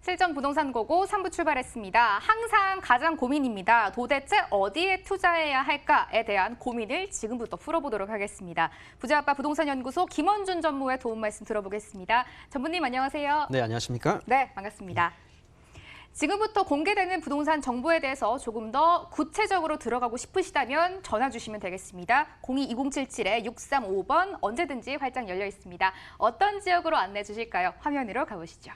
실전 부동산 고고 3부 출발했습니다. 항상 가장 고민입니다. 도대체 어디에 투자해야 할까에 대한 고민을 지금부터 풀어보도록 하겠습니다. 부자아빠 부동산연구소 김원준 전무의 도움 말씀 들어보겠습니다. 전무님 안녕하세요. 네, 안녕하십니까? 네, 반갑습니다. 지금부터 공개되는 부동산 정보에 대해서 조금 더 구체적으로 들어가고 싶으시다면 전화 주시면 되겠습니다. 02-2077-6355번 언제든지 활짝 열려 있습니다. 어떤 지역으로 안내해 주실까요? 화면으로 가보시죠.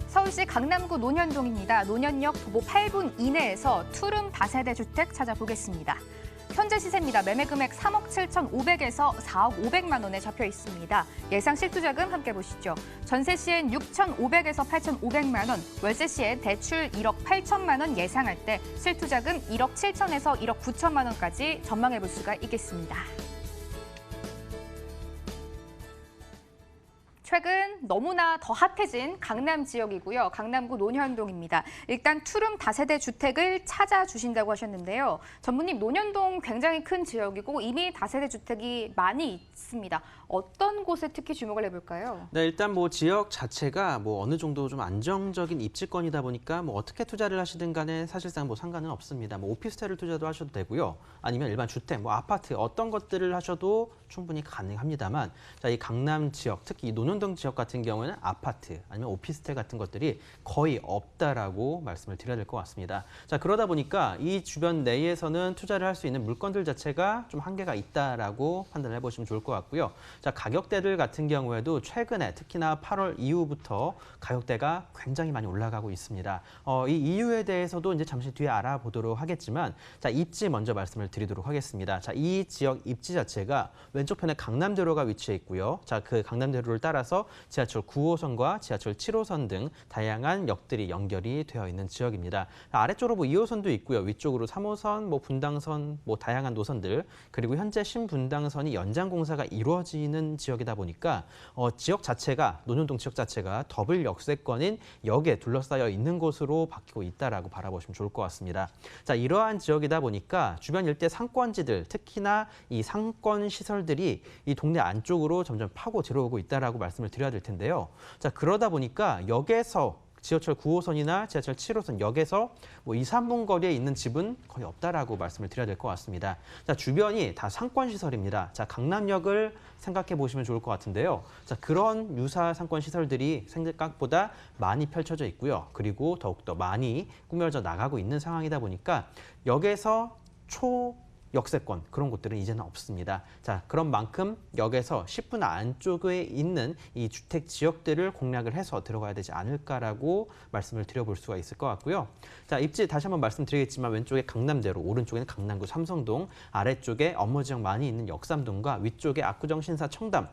서울시 강남구 논현동입니다. 논현역 도보 8분 이내에서 투룸 다세대 주택 찾아보겠습니다. 현재 시세입니다. 매매 금액 3억 7,500에서 4억 500만 원에 잡혀 있습니다. 예상 실투자금 함께 보시죠. 전세 시엔 6,500에서 8,500만 원, 월세 시엔 대출 1억 8천만 원 예상할 때 실투자금 1억 7천에서 1억 9천만 원까지 전망해 볼 수가 있겠습니다. 최근 너무나 더 핫해진 강남 지역이고요. 강남구 논현동입니다. 일단 투룸 다세대 주택을 찾아주신다고 하셨는데요. 전무님, 논현동 굉장히 큰 지역이고 이미 다세대 주택이 많이 있습니다. 어떤 곳에 특히 주목을 해볼까요? 네, 일단 지역 자체가 어느 정도 좀 안정적인 입지권이다 보니까 어떻게 투자를 하시든 간에 사실상 상관은 없습니다. 오피스텔을 투자도 하셔도 되고요. 아니면 일반 주택, 아파트 어떤 것들을 하셔도 충분히 가능합니다만, 자, 이 강남 지역, 특히 이 논현동 지역 같은 경우에는 아파트 아니면 오피스텔 같은 것들이 거의 없다라고 말씀을 드려야 될 것 같습니다. 자, 그러다 보니까 이 주변 내에서는 투자를 할 수 있는 물건들 자체가 좀 한계가 있다라고 판단을 해보시면 좋을 것 같고요. 자, 가격대들 같은 경우에도 최근에 특히나 8월 이후부터 가격대가 굉장히 많이 올라가고 있습니다. 이 이유에 대해서도 이제 잠시 뒤에 알아보도록 하겠지만, 자, 입지 먼저 말씀을 드리도록 하겠습니다. 자, 이 지역 입지 자체가 왼쪽편에 강남대로가 위치해 있고요. 자, 그 강남대로를 따라서 지하철 9호선과 지하철 7호선 등 다양한 역들이 연결이 되어 있는 지역입니다. 아래쪽으로 2호선도 있고요. 위쪽으로 3호선, 분당선, 다양한 노선들, 그리고 현재 신분당선이 연장 공사가 이루어지는 지역이다 보니까 지역 자체가, 논현동 지역 자체가 더블 역세권인 역에 둘러싸여 있는 곳으로 바뀌고 있다라고 바라보시면 좋을 것 같습니다. 자, 이러한 지역이다 보니까 주변 일대 상권지들, 특히나 이 상권 시설들이 이 동네 안쪽으로 점점 파고 들어오고 있다라고 말씀을 드려야 될 텐데요. 자, 그러다 보니까 역에서 지하철 9호선이나 지하철 7호선 역에서 2, 3분 거리에 있는 집은 거의 없다라고 말씀을 드려야 될 것 같습니다. 자, 주변이 다 상권시설입니다. 자, 강남역을 생각해 보시면 좋을 것 같은데요. 자, 그런 유사 상권시설들이 생각보다 많이 펼쳐져 있고요. 그리고 더욱더 많이 꾸며져 나가고 있는 상황이다 보니까 역에서 역세권 그런 곳들은 이제는 없습니다. 자, 그런 만큼 역에서 10분 안쪽에 있는 이 주택 지역들을 공략을 해서 들어가야 되지 않을까라고 말씀을 드려볼 수가 있을 것 같고요. 자, 입지 다시 한번 말씀드리겠지만 왼쪽에 강남대로, 오른쪽에는 강남구 삼성동, 아래쪽에 업무 지역 많이 있는 역삼동과 위쪽에 압구정, 신사, 청담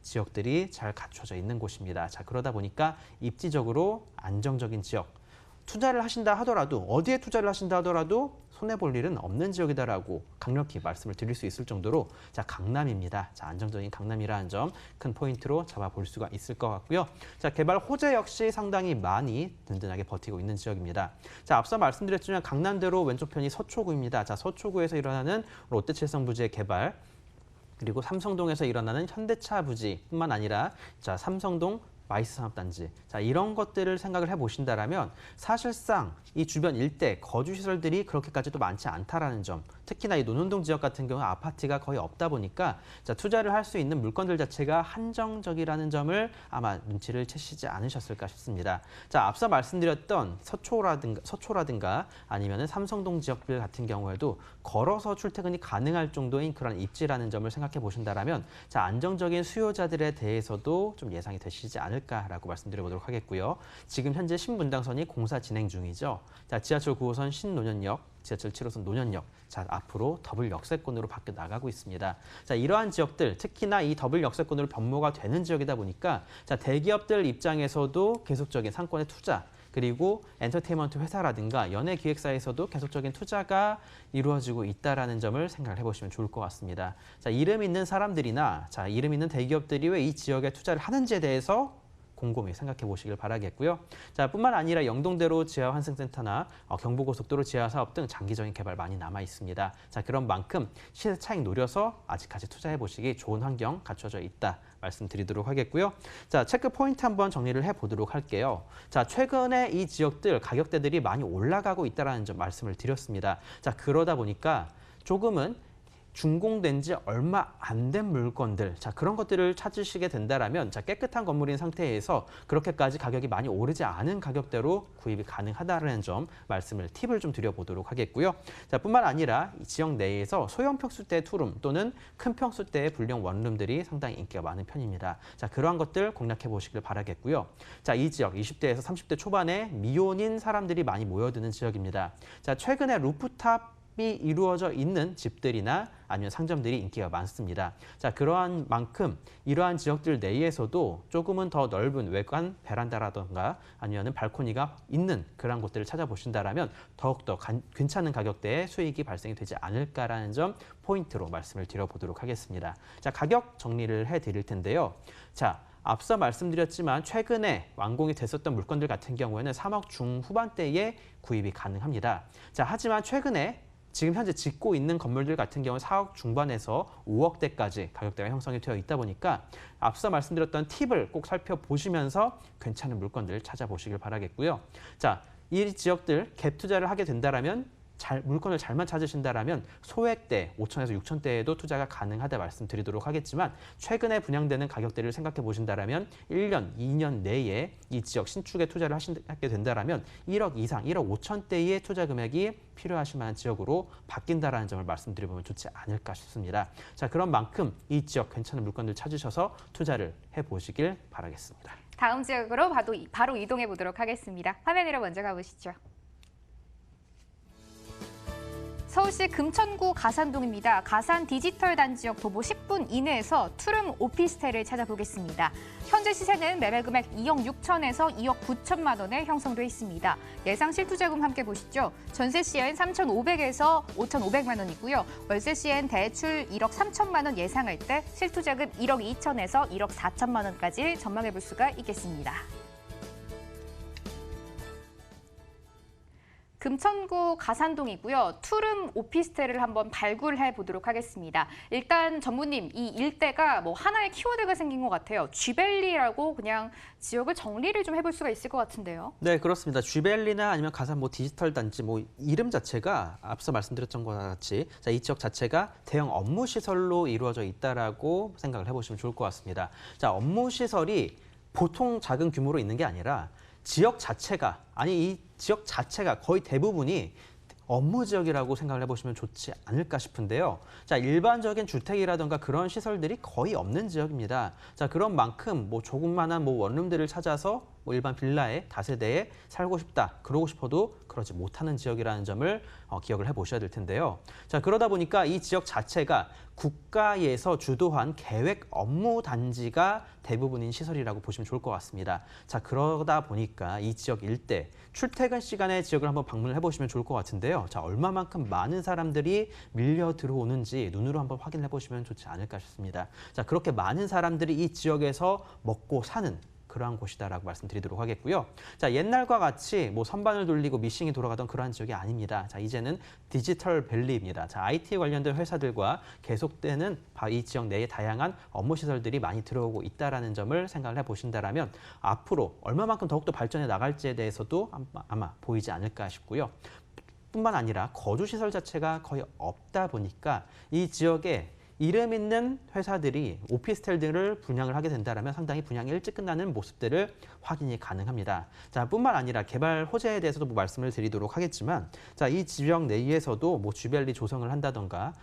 지역들이 잘 갖춰져 있는 곳입니다. 자, 그러다 보니까 입지적으로 안정적인 지역, 투자를 하신다 하더라도, 어디에 투자를 하신다 하더라도 손해볼 일은 없는 지역이다라고 강력히 말씀을 드릴 수 있을 정도로, 자, 강남입니다. 자, 안정적인 강남이라는 점 큰 포인트로 잡아볼 수가 있을 것 같고요. 자, 개발 호재 역시 상당히 많이 든든하게 버티고 있는 지역입니다. 자, 앞서 말씀드렸지만 강남대로 왼쪽편이 서초구입니다. 자, 서초구에서 일어나는 롯데칠성 부지의 개발, 그리고 삼성동에서 일어나는 현대차 부지뿐만 아니라, 자, 삼성동 마이스산업단지, 자, 이런 것들을 생각을 해보신다라면 사실상 이 주변 일대 거주시설들이 그렇게까지도 많지 않다라는 점, 특히나 이 논현동 지역 같은 경우 아파트가 거의 없다 보니까, 자, 투자를 할 수 있는 물건들 자체가 한정적이라는 점을 아마 눈치를 채시지 않으셨을까 싶습니다. 자, 앞서 말씀드렸던 서초라든가 아니면은 삼성동 지역들 같은 경우에도 걸어서 출퇴근이 가능할 정도인 그런 입지라는 점을 생각해 보신다라면, 자, 안정적인 수요자들에 대해서도 좀 예상이 되시지 않을까라고 말씀드려보도록 하겠고요. 지금 현재 신분당선이 공사 진행 중이죠. 자, 지하철 9호선 신논현역, 지하철 7호선 논현역, 자, 앞으로 더블 역세권으로 바뀌어 나가고 있습니다. 자, 이러한 지역들, 특히나 이 더블 역세권으로 변모가 되는 지역이다 보니까, 자, 대기업들 입장에서도 계속적인 상권의 투자, 그리고 엔터테인먼트 회사라든가 연예기획사에서도 계속적인 투자가 이루어지고 있다는 점을 생각을 해보시면 좋을 것 같습니다. 자, 이름 있는 사람들이나, 자, 이름 있는 대기업들이 왜 이 지역에 투자를 하는지에 대해서 곰곰이 생각해 보시길 바라겠고요. 자, 뿐만 아니라 영동대로 지하 환승센터나 경부고속도로 지하 사업 등 장기적인 개발 많이 남아 있습니다. 자, 그런 만큼 시세 차익 노려서 아직까지 투자해 보시기 좋은 환경 갖춰져 있다 말씀드리도록 하겠고요. 자, 체크 포인트 한번 정리를 해보도록 할게요. 자, 최근에 이 지역들 가격대들이 많이 올라가고 있다는 점 말씀을 드렸습니다. 자, 그러다 보니까 조금은 준공된 지 얼마 안 된 물건들, 자, 그런 것들을 찾으시게 된다라면, 자, 깨끗한 건물인 상태에서 그렇게까지 가격이 많이 오르지 않은 가격대로 구입이 가능하다는 점 팁을 좀 드려보도록 하겠고요. 자, 뿐만 아니라 이 지역 내에서 소형 평수대 투룸 또는 큰 평수대의 불량 원룸들이 상당히 인기가 많은 편입니다. 자, 그러한 것들 공략해 보시길 바라겠고요. 자, 이 지역 20대에서 30대 초반에 미혼인 사람들이 많이 모여드는 지역입니다. 자, 최근에 루프탑 이 이루어져 있는 집들이나 아니면 상점들이 인기가 많습니다. 자, 그러한 만큼 이러한 지역들 내에서도 조금은 더 넓은 외관 베란다라던가 아니면 발코니가 있는 그런 곳들을 찾아보신다라면 더욱더 괜찮은 가격대에 수익이 발생이 되지 않을까라는 점 포인트로 말씀을 드려보도록 하겠습니다. 자, 가격 정리를 해드릴 텐데요. 자, 앞서 말씀드렸지만 최근에 완공이 됐었던 물건들 같은 경우에는 3억 중후반대에 구입이 가능합니다. 자, 하지만 최근에 지금 현재 짓고 있는 건물들 같은 경우는 4억 중반에서 5억대까지 가격대가 형성이 되어 있다 보니까 앞서 말씀드렸던 팁을 꼭 살펴보시면서 괜찮은 물건들 찾아보시길 바라겠고요. 자, 이 지역들 갭 투자를 하게 된다라면 물건을 잘만 찾으신다라면 소액대 5천에서 6천대에도 투자가 가능하다 말씀드리도록 하겠지만 최근에 분양되는 가격대를 생각해 보신다라면 1년, 2년 내에 이 지역 신축에 투자를 하게 된다라면 1억 이상, 1억 5천대의 투자 금액이 필요하실 만한 지역으로 바뀐다라는 점을 말씀드려보면 좋지 않을까 싶습니다. 자, 그런 만큼 이 지역 괜찮은 물건들 찾으셔서 투자를 해보시길 바라겠습니다. 다음 지역으로 바로 이동해 보도록 하겠습니다. 화면 위로 먼저 가보시죠. 서울시 금천구 가산동입니다. 가산 디지털 단지역 도보 10분 이내에서 투룸 오피스텔을 찾아보겠습니다. 현재 시세는 매매 금액 2억 6천에서 2억 9천만 원에 형성돼 있습니다. 예상 실투자금 함께 보시죠. 전세 시엔 3,500에서 5,500만 원이고요. 월세 시엔 대출 1억 3천만 원 예상할 때 실투자금 1억 2천에서 1억 4천만 원까지 전망해 볼 수가 있겠습니다. 금천구 가산동이고요. 투룸 오피스텔을 한번 발굴해 보도록 하겠습니다. 일단 전무님, 이 일대가 뭐 하나의 키워드가 생긴 것 같아요. 쥐밸리라고 그냥 지역을 정리를 좀 해볼 수가 있을 것 같은데요. 네, 그렇습니다. 쥐밸리나 아니면 가산 디지털 단지 이름 자체가 앞서 말씀드렸던 것과 같이 자, 이 지역 자체가 대형 업무 시설로 이루어져 있다라고 생각을 해보시면 좋을 것 같습니다. 자, 업무 시설이 보통 작은 규모로 있는 게 아니라 지역 자체가 이 지역 자체가 거의 대부분이 업무 지역이라고 생각을 해보시면 좋지 않을까 싶은데요. 자, 일반적인 주택이라든가 그런 시설들이 거의 없는 지역입니다. 자, 그런 만큼 조그만한 원룸들을 찾아서 일반 빌라에 다세대에 살고 싶다, 그러고 싶어도 그러지 못하는 지역이라는 점을 기억을 해보셔야 될 텐데요. 자, 그러다 보니까 이 지역 자체가 국가에서 주도한 계획 업무 단지가 대부분인 시설이라고 보시면 좋을 것 같습니다. 자, 그러다 보니까 이 지역 일대 출퇴근 시간에 지역을 한번 방문을 해보시면 좋을 것 같은데요. 자, 얼마만큼 많은 사람들이 밀려 들어오는지 눈으로 한번 확인해 보시면 좋지 않을까 싶습니다. 자, 그렇게 많은 사람들이 이 지역에서 먹고 사는 그러한 곳이다라고 말씀드리도록 하겠고요. 자, 옛날과 같이 선반을 돌리고 미싱이 돌아가던 그러한 지역이 아닙니다. 자, 이제는 디지털 밸리입니다. 자, IT 관련된 회사들과 계속되는 이 지역 내에 다양한 업무 시설들이 많이 들어오고 있다라는 점을 생각을 해보신다라면 앞으로 얼마만큼 더욱더 발전해 나갈지에 대해서도 아마 보이지 않을까 싶고요. 뿐만 아니라 거주 시설 자체가 거의 없다 보니까 이 지역에 이름 있는 회사들이 오피스텔들을 분양을 하게 된다면 상당히 분양이 일찍 끝나는 모습들을 확인이 가능합니다. 자, 뿐만 아니라 개발 호재에 대해서도 말씀을 드리도록 하겠지만, 자, 이 지역 내에서도 쥐밸리 조성을 한다던가,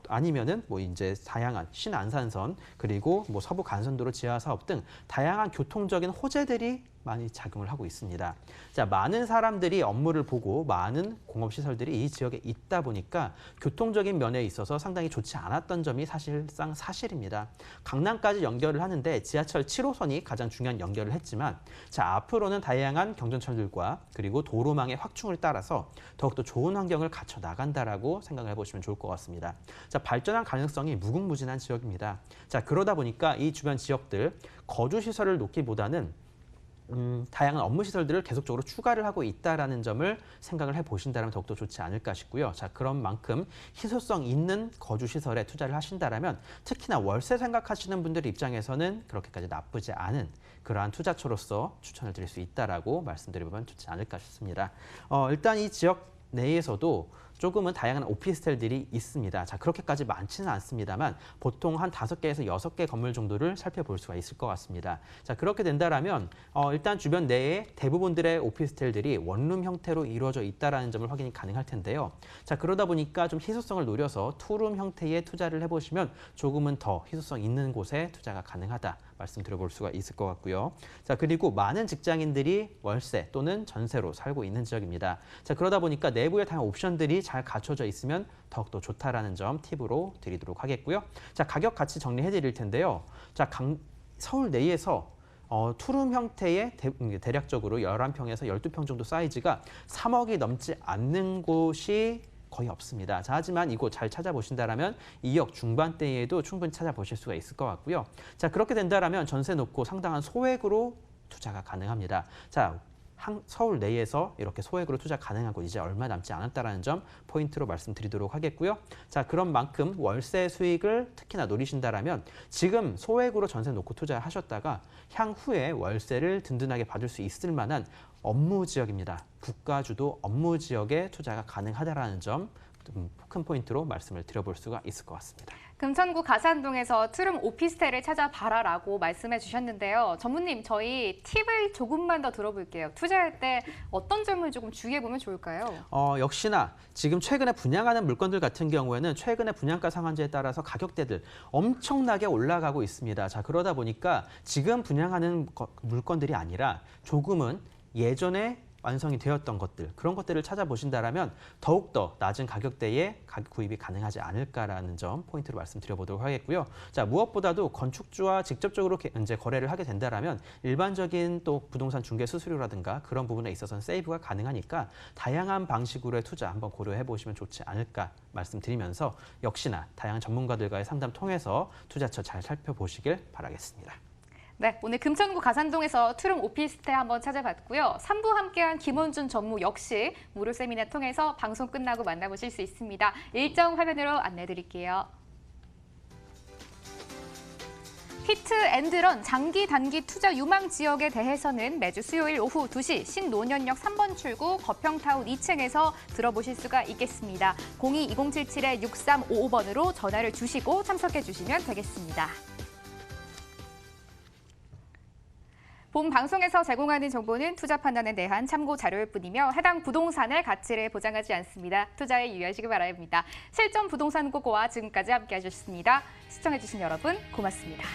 아니면은 이제 다양한 신안산선 그리고 서부 간선도로 지하 사업 등 다양한 교통적인 호재들이 많이 작용을 하고 있습니다. 자, 많은 사람들이 업무를 보고 많은 공업시설들이 이 지역에 있다 보니까 교통적인 면에 있어서 상당히 좋지 않았던 점이 사실상 사실입니다. 강남까지 연결을 하는데 지하철 7호선이 가장 중요한 연결을 했지만, 자, 앞으로는 다양한 경전철들과 그리고 도로망의 확충을 따라서 더욱더 좋은 환경을 갖춰 나간다라고 생각을 해보시면 좋을 것 같습니다. 자, 발전할 가능성이 무궁무진한 지역입니다. 자, 그러다 보니까 이 주변 지역들 거주시설을 놓기보다는 다양한 업무 시설들을 계속적으로 추가를 하고 있다라는 점을 생각을 해보신다면 더욱더 좋지 않을까 싶고요. 자, 그런 만큼 희소성 있는 거주 시설에 투자를 하신다면 특히나 월세 생각하시는 분들 입장에서는 그렇게까지 나쁘지 않은 그러한 투자처로서 추천을 드릴 수 있다라고 말씀드리면 좋지 않을까 싶습니다. 일단 이 지역 내에서도 조금은 다양한 오피스텔들이 있습니다. 자, 그렇게까지 많지는 않습니다만 보통 한 5개에서 6개 건물 정도를 살펴볼 수가 있을 것 같습니다. 자, 그렇게 된다라면 일단 주변 내에 대부분들의 오피스텔들이 원룸 형태로 이루어져 있다는 점을 확인이 가능할 텐데요. 자, 그러다 보니까 좀 희소성을 노려서 투룸 형태의 투자를 해보시면 조금은 더 희소성 있는 곳에 투자가 가능하다 말씀드려볼 수가 있을 것 같고요. 자, 그리고 많은 직장인들이 월세 또는 전세로 살고 있는 지역입니다. 자, 그러다 보니까 내부에 다양한 옵션들이 잘 갖춰져 있으면 더욱더 좋다라는 점 팁으로 드리도록 하겠고요. 자, 가격 같이 정리해 드릴 텐데요. 자, 서울 내에서 투룸 형태의 대략적으로 11평에서 12평 정도 사이즈가 3억이 넘지 않는 곳이 거의 없습니다. 자, 하지만 이곳 잘 찾아보신다면 2억 중반대에도 충분히 찾아보실 수가 있을 것 같고요. 자, 그렇게 된다면 전세 놓고 상당한 소액으로 투자가 가능합니다. 자, 서울 내에서 이렇게 소액으로 투자 가능한 곳 이제 얼마 남지 않았다는 점 포인트로 말씀드리도록 하겠고요. 자, 그런 만큼 월세 수익을 특히나 노리신다면 지금 소액으로 전세 놓고 투자하셨다가 향후에 월세를 든든하게 받을 수 있을 만한 업무 지역입니다. 국가주도 업무 지역에 투자가 가능하다는 점 큰 포인트로 말씀을 드려볼 수가 있을 것 같습니다. 금천구 가산동에서 투룸 오피스텔을 찾아봐라라고 말씀해 주셨는데요. 전무님, 저희 팁을 조금만 더 들어볼게요. 투자할 때 어떤 점을 조금 주의해 보면 좋을까요? 역시나 지금 최근에 분양하는 물건들 같은 경우에는 최근에 분양가 상한제에 따라서 가격대들 엄청나게 올라가고 있습니다. 자, 그러다 보니까 지금 분양하는 물건들이 아니라 조금은 예전에 완성이 되었던 것들, 그런 것들을 찾아보신다면 더욱더 낮은 가격대에 구입이 가능하지 않을까라는 점 포인트로 말씀드려보도록 하겠고요. 자, 무엇보다도 건축주와 직접적으로 이제 거래를 하게 된다면 일반적인 또 부동산 중개 수수료라든가 그런 부분에 있어서는 세이브가 가능하니까 다양한 방식으로의 투자 한번 고려해 보시면 좋지 않을까 말씀드리면서 역시나 다양한 전문가들과의 상담 통해서 투자처 잘 살펴보시길 바라겠습니다. 네, 오늘 금천구 가산동에서 투룸 오피스텔 한번 찾아봤고요. 3부 함께한 김원준 전무 역시 무료 세미나 통해서 방송 끝나고 만나보실 수 있습니다. 일정 화면으로 안내드릴게요. 히트 앤드런 장기 단기 투자 유망 지역에 대해서는 매주 수요일 오후 2시 신노년역 3번 출구 거평타운 2층에서 들어보실 수가 있겠습니다. 02-2077-6355번으로 전화를 주시고 참석해 주시면 되겠습니다. 본 방송에서 제공하는 정보는 투자 판단에 대한 참고 자료일 뿐이며 해당 부동산의 가치를 보장하지 않습니다. 투자에 유의하시기 바랍니다. 실전 부동산 고고와 지금까지 함께 하셨습니다. 시청해주신 여러분 고맙습니다.